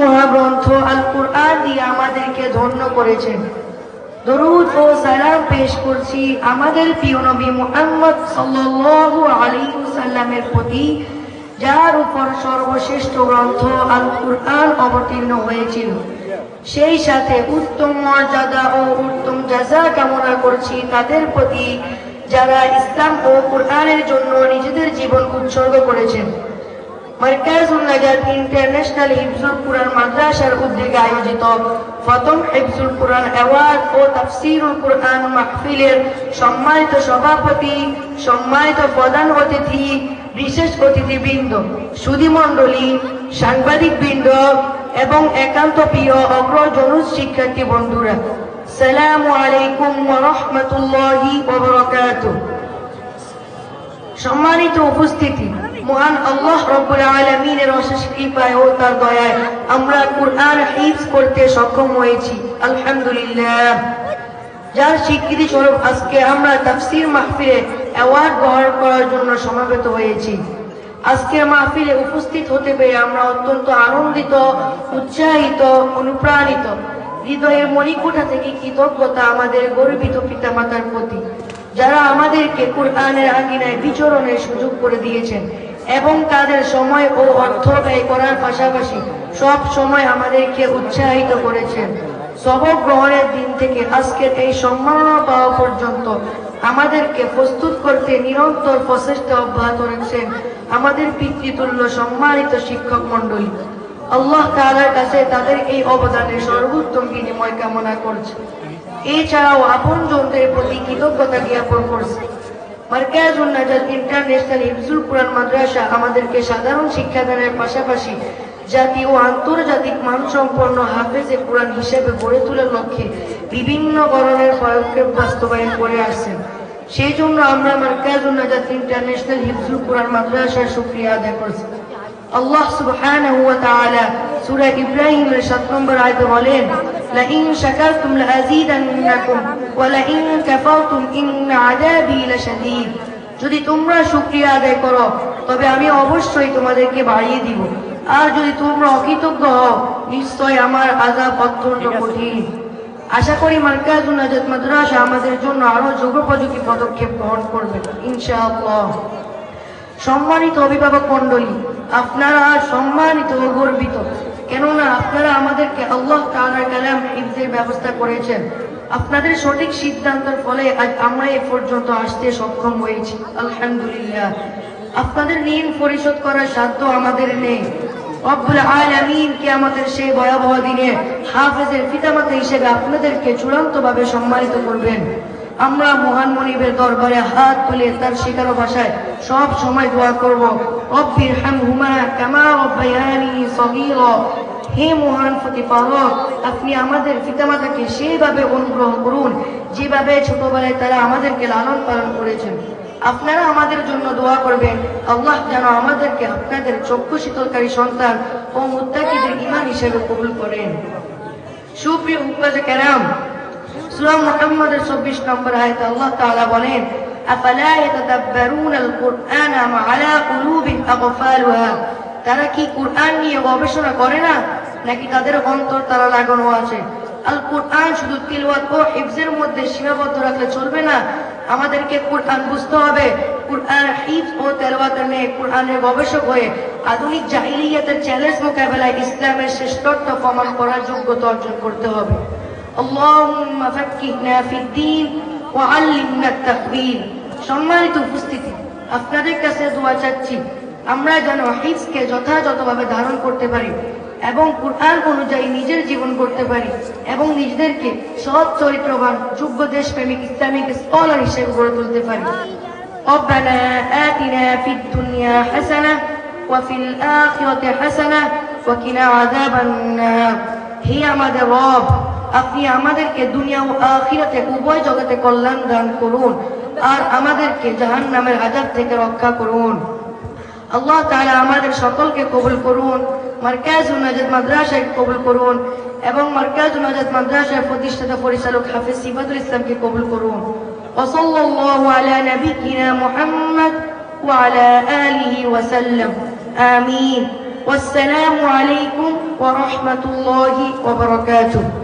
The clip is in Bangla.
মহাগ্রন্থ আল কুরআন দিয়ে আমাদেরকে ধন্য করেছেন। দরুদ ও সালাম পেশ করছি আমাদের প্রিয় নবী মুহাম্মদ সাল্লাল্লাহু আলাইহি ওয়াসাল্লামের প্রতি, যার উপর সর্বশ্রেষ্ঠ গ্রন্থ আল কুরআন অবতীর্ণ হয়েছিল। সেই সাথে উত্তম মর্যাদা ও উত্তম জাযা কামনা করছি তাদের প্রতি যারা ইসলাম ও কুরআনের জন্য নিজেদের জীবন উৎসর্গ করেছেন। মারকাজুন নাজাত ইন্টারন্যাশনাল হিফজুল কুরআন মাদ্রাসার উদ্যোগে আয়োজিত প্রথম হিফজুল কুরআন অ্যাওয়ার্ড ও তাফসীরুল কুরআন মাহফিলের সম্মানিত সভাপতি, সম্মানিত প্রধান অতিথি, বিশেষ অতিথিবৃন্দ, সুধীমণ্ডলী, সাংবাদিকবৃন্দ এবং একান্ত প্রিয় অগ্রজনুজ শিক্ষার্থী বন্ধুরা, আসসালামু আলাইকুম ওয়া রাহমাতুল্লাহি ওয়া বারাকাতুহু। সম্মানিত উপস্থিতি, মহান আল্লাহ রাব্বুল আলামিনের অশেষ কৃপায় ও তার দয়ায় আমরা কুরআন হিফজ করতে সক্ষম হয়েছি, আলহামদুলিল্লাহ। যার স্বীকৃতি স্বরূপ আজকে আমরা তাফসীর মাহফিলে অ্যাওয়ার্ড গ্রহণ করার জন্য সমবেত হয়েছি। আজকের মাহফিলে উপস্থিত হতে পেরে আমরা অত্যন্ত আনন্দিত, উৎসাহিত, অনুপ্রাণিত। হৃদয়ের মণিকোঠা থেকে কৃতজ্ঞতা আমাদের গর্বিত পিতামাতার প্রতি, যারা আমাদেরকে কুরআনের আঙিনায় বিচরণের সুযোগ করে দিয়েছেন এবং তাদের সময় ও অর্থ ব্যয় করার পাশাপাশি সব সময় আমাদেরকে উৎসাহিত করেছেন। সবক গ্রহণের দিন থেকে আজকের এই সম্মাননা পাওয়া পর্যন্ত আমাদেরকে প্রস্তুত করতে নিরন্তর প্রচেষ্টা অব্যাহত রেখেছেন আমাদের পিতৃতুল্য সম্মানিত শিক্ষক মণ্ডলী। আল্লাহ তাআলার কাছে তাদের এই অবদানের সর্বোত্তম বিনিময় কামনা করছে। এছাড়াও আপনজনদের প্রতি কৃতজ্ঞতা জ্ঞাপন করছে। মারকাজুন নাজাত ইন্টারন্যাশনাল হিফজুল কুরআন মাদ্রাসা আমাদেরকে সাধারণ শিক্ষাদানের পাশাপাশি জাতীয় ও আন্তর্জাতিক মানসম্পন্ন হাফেজে কুরআন হিসেবে গড়ে তোলার লক্ষ্যে বিভিন্ন ধরনের পদক্ষেপ বাস্তবায়ন করে আসছেন। সেই জন্য আমরা মারকাজুন নাজাত ইন্টারন্যাশনাল হিফজুল কুরআন মাদ্রাসার শুকরিয়া আদায় করছি। আল্লাহ সুবহানাহু ওয়া তাআলা সূরা ইব্রাহিমের 7 নম্বর আয়াতে বলেন, লাইন শাকারতুম লাযীদান্নাকুম ওয়া লাইন কাফারতুম ইন্না আযাবী লাশাদীদ। যদি তোমরা শুকরিয়া আদায় করো তবে আমি অবশ্যই তোমাদেরকে বাড়িয়ে দিব, আর যদি তোমরা অকৃতজ্ঞ হও নিশ্চয় আমার আযাব অত্যন্ত কঠিন। আশা করি মারকাজুন নাজাত মাদ্রাসা আমাদের জন্য আরো যুগোপযোগী পদক্ষেপ গ্রহণ করবে ইনশাআল্লাহ। সম্মানিত অভিভাবক মণ্ডলী, আপনারা সম্মানিত ও গর্বিত, কেননা আপনারা আমাদেরকে আল্লাহ তাআলার কালাম হিফজের ব্যবস্থা করেছেন। আপনাদের সঠিক সিদ্ধান্তের ফলে আজ আমরা এ পর্যন্ত আসতে সক্ষম হয়েছি, আলহামদুলিল্লাহ। আপনাদের ঋণ পরিশোধ করার সাধ্য আমাদের নেই। রব্বুল আলামিন কিয়ামতের সেই ভয়াবহ দিনে হাফেজের পিতামাতা হিসেবে আপনাদেরকে চূড়ান্তভাবে সম্মানিত করবেন। আমরা মহান মনিবের দরবারে হাত তুলে তার শেখানো ভাষায় সব সময় দোয়া করব, রব্বিরহামহুমা কামা রাব্বায়ানি সগীরা। হে মহান প্রতিপালক, আপনি আমাদের পিতামাতাকে সেইভাবে অনুগ্রহ করুন যেভাবে ছোটবেলায় তারা আমাদেরকে লালন পালন করেছেন। আপনারা আমাদের জন্য দোয়া করবেন, আল্লাহ যেন আমাদেরকে আপনাদের চক্ষু শীতলকারী সন্তান ও মুত্তাকিদের ঈমান হিসেবে কবুল করেন। সুপ্রিয় উপাসক কেরাম, সূরা মুহাম্মদের 24 নম্বর আয়াতে আল্লাহ তাআলা বলেন, আফালা ইয়াতাদাব্বারুনাল কুরআনা আম আলা কুলুবিন আগফালুহা। তারা কি কুরআন নিয়ে গবেষণা করে না, নাকি তাদের অন্তর তারা লাগানো আছে? আল কুরআন শুধু তিলাওয়াত ও হিফজের মধ্যে সীমাবদ্ধ রাখলে চলবে না, আমাদেরকে কুরআন বুঝতে হবে। কুরআন হিফজ ও তেলাওয়াতের নিয়ে কুরআনের গবেষক হয়ে আধুনিক জাহিলিয়াতের চ্যালেঞ্জ মোকাবেলায় ইসলামের শ্রেষ্ঠত্ব প্রমাণ করার যোগ্যতা অর্জন করতে হবে। আল্লাহুম্মা ফাক্কিহনা ফিদ্দীন ওয়া আল্লিমনা আত-তা'ওয়ীল। সম্মানিত উপস্থিতি, আপনাদের কাছে দোয়া চাচ্ছি আমরা যেন হিফজকে যথাযথভাবে ধারণ করতে পারি এবং কুরআন অনুযায়ী নিজের জীবন করতে পারি এবং নিজেদেরকে সৎ চরিত্রবান, যোগ্য দেশপ্রেমিক ইসলামিক স্কলার হিসেবে গড়ে তুলতে পারি। রব্বানা আতিনা ফিদ দুনিয়া হাসানাহ ওয়া ফিল আখিরাতি হাসানাহ ওয়া কিনা আযাবান নার। হে আমাদের রব, আপনি আমাদেরকে দুনিয়া ও আখিরাতে উভয় জগতে কল্যাণ দান করুন আর আমাদেরকে জাহান্নামের আযাব থেকে রক্ষা করুন। আল্লাহ তাআলা আমাদের সকলকে কবুল করুন, মারকাজুন নাজাত মাদ্রাসাকে কবুল করুন এবং মারকাজুন নাজাত মাদ্রাসার প্রতিষ্ঠাতা পরিচালক হাফেজ সিফাতুল ইসলামকে কবুল করুন। ওয়া সাল্লাল্লাহু আলা নাবিয়িনা মুহাম্মদ ওয়া আলা আলিহি ওয়া সাল্লাম। আমিন। ওয়াসসালামু আলাইকুম ওয়া রাহমাতুল্লাহি ওয়া বারাকাতুহু।